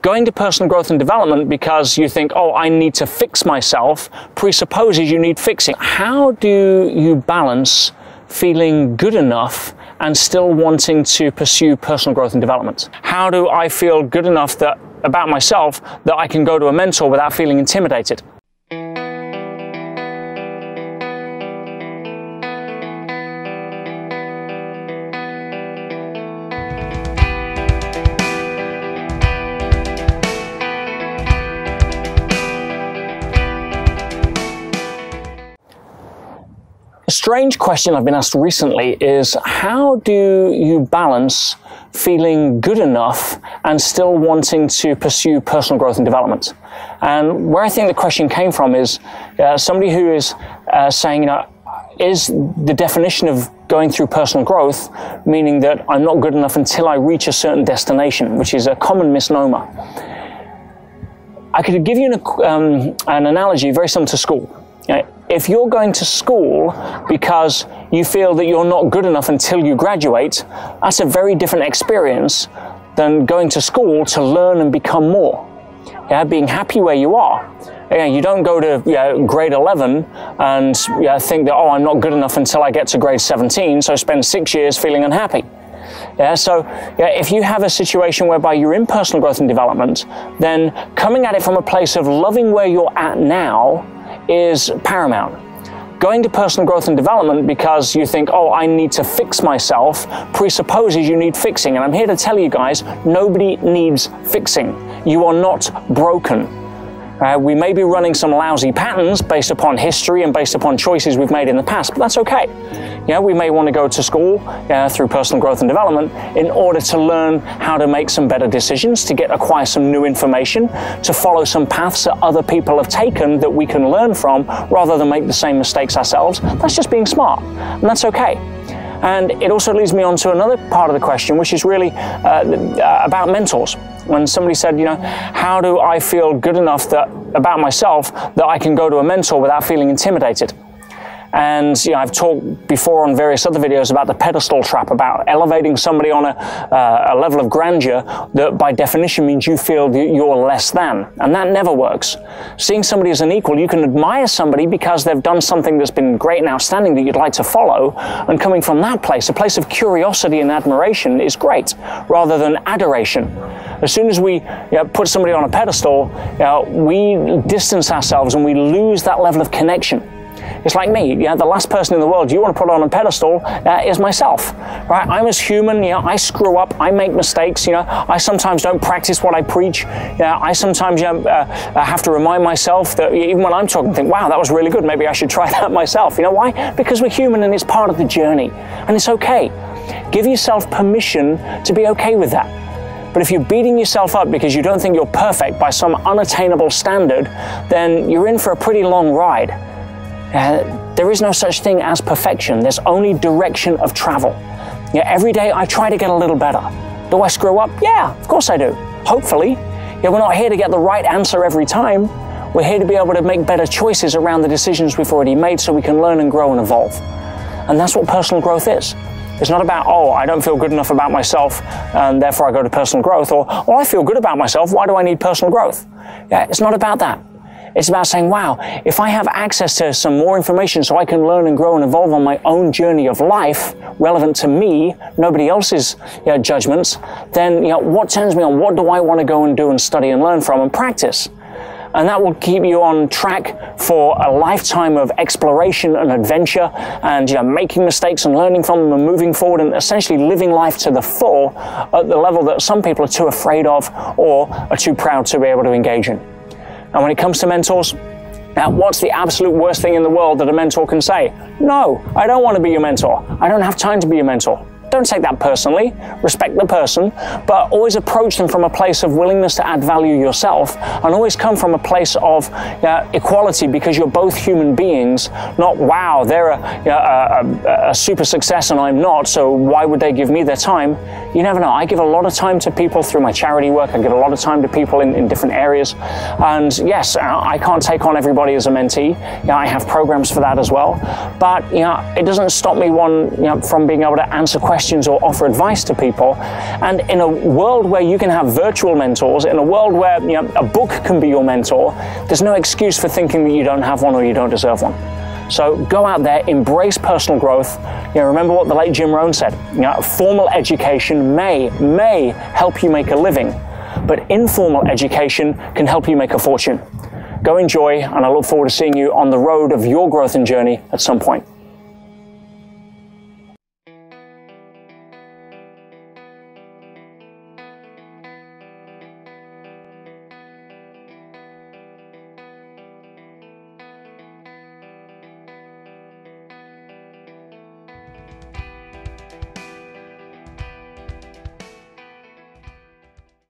Going to personal growth and development because you think, oh, I need to fix myself, presupposes you need fixing. How do you balance feeling good enough and still wanting to pursue personal growth and development? How do I feel good enough about myself that I can go to a mentor without feeling intimidated? A strange question I've been asked recently is, how do you balance feeling good enough and still wanting to pursue personal growth and development? And where I think the question came from is somebody who is saying, is the definition of going through personal growth meaning that I'm not good enough until I reach a certain destination, which is a common misnomer. I could give you an analogy very similar to school. If you're going to school because you feel that you're not good enough until you graduate, that's a very different experience than going to school to learn and become more. Being happy where you are. You don't go to grade 11 and think that, oh, I'm not good enough until I get to grade 17, so spend 6 years feeling unhappy. If you have a situation whereby you're in personal growth and development, then coming at it from a place of loving where you're at now is paramount. Going to personal growth and development because you think, oh, I need to fix myself, presupposes you need fixing. And I'm here to tell you guys, nobody needs fixing. You are not broken. We may be running some lousy patterns based upon history and based upon choices we've made in the past, but that's okay. We may want to go to school through personal growth and development in order to learn how to make some better decisions, to acquire some new information, to follow some paths that other people have taken that we can learn from rather than make the same mistakes ourselves. That's just being smart, and that's okay. And it also leads me on to another part of the question, which is really about mentors. When somebody said, how do I feel good enough about myself that I can go to a mentor without feeling intimidated? And I've talked before on various other videos about the pedestal trap, about elevating somebody on a level of grandeur that by definition means you feel that you're less than, and that never works. Seeing somebody as an equal, you can admire somebody because they've done something that's been great and outstanding that you'd like to follow, and coming from that place, a place of curiosity and admiration, is great, rather than adoration. As soon as we put somebody on a pedestal, we distance ourselves and we lose that level of connection. It's like me, the last person in the world you want to put on a pedestal is myself, right? I'm as human, I screw up, I make mistakes, I sometimes don't practice what I preach, I sometimes have to remind myself that even when I'm talking, think, wow, that was really good, maybe I should try that myself. Why? Because we're human and it's part of the journey, and it's okay. Give yourself permission to be okay with that. But if you're beating yourself up because you don't think you're perfect by some unattainable standard, then you're in for a pretty long ride. There is no such thing as perfection. There's only direction of travel. Every day I try to get a little better. Do I screw up? Yeah, of course I do. Hopefully. We're not here to get the right answer every time. We're here to be able to make better choices around the decisions we've already made so we can learn and grow and evolve. And that's what personal growth is. It's not about, oh, I don't feel good enough about myself and therefore I go to personal growth, or, oh, I feel good about myself, why do I need personal growth? It's not about that. It's about saying, wow, if I have access to some more information so I can learn and grow and evolve on my own journey of life, relevant to me, nobody else's judgments, then what turns me on? What do I want to go and do and study and learn from and practice? And that will keep you on track for a lifetime of exploration and adventure and making mistakes and learning from them and moving forward and essentially living life to the full at the level that some people are too afraid of or are too proud to be able to engage in. And when it comes to mentors, now what's the absolute worst thing in the world that a mentor can say? No, I don't want to be your mentor. I don't have time to be your mentor. Don't take that personally. Respect the person, but always approach them from a place of willingness to add value yourself, and always come from a place of equality, because you're both human beings, not, wow, they're a super success and I'm not, so why would they give me their time? you never know. I give a lot of time to people through my charity work. I give a lot of time to people in different areas. And yes, I can't take on everybody as a mentee. I have programs for that as well. But it doesn't stop me from being able to answer questions or offer advice to people. And in a world where you can have virtual mentors, in a world where a book can be your mentor, there's no excuse for thinking that you don't have one or you don't deserve one. So go out there, embrace personal growth. Remember what the late Jim Rohn said. Formal education may help you make a living, but informal education can help you make a fortune. Go enjoy, and I look forward to seeing you on the road of your growth and journey at some point.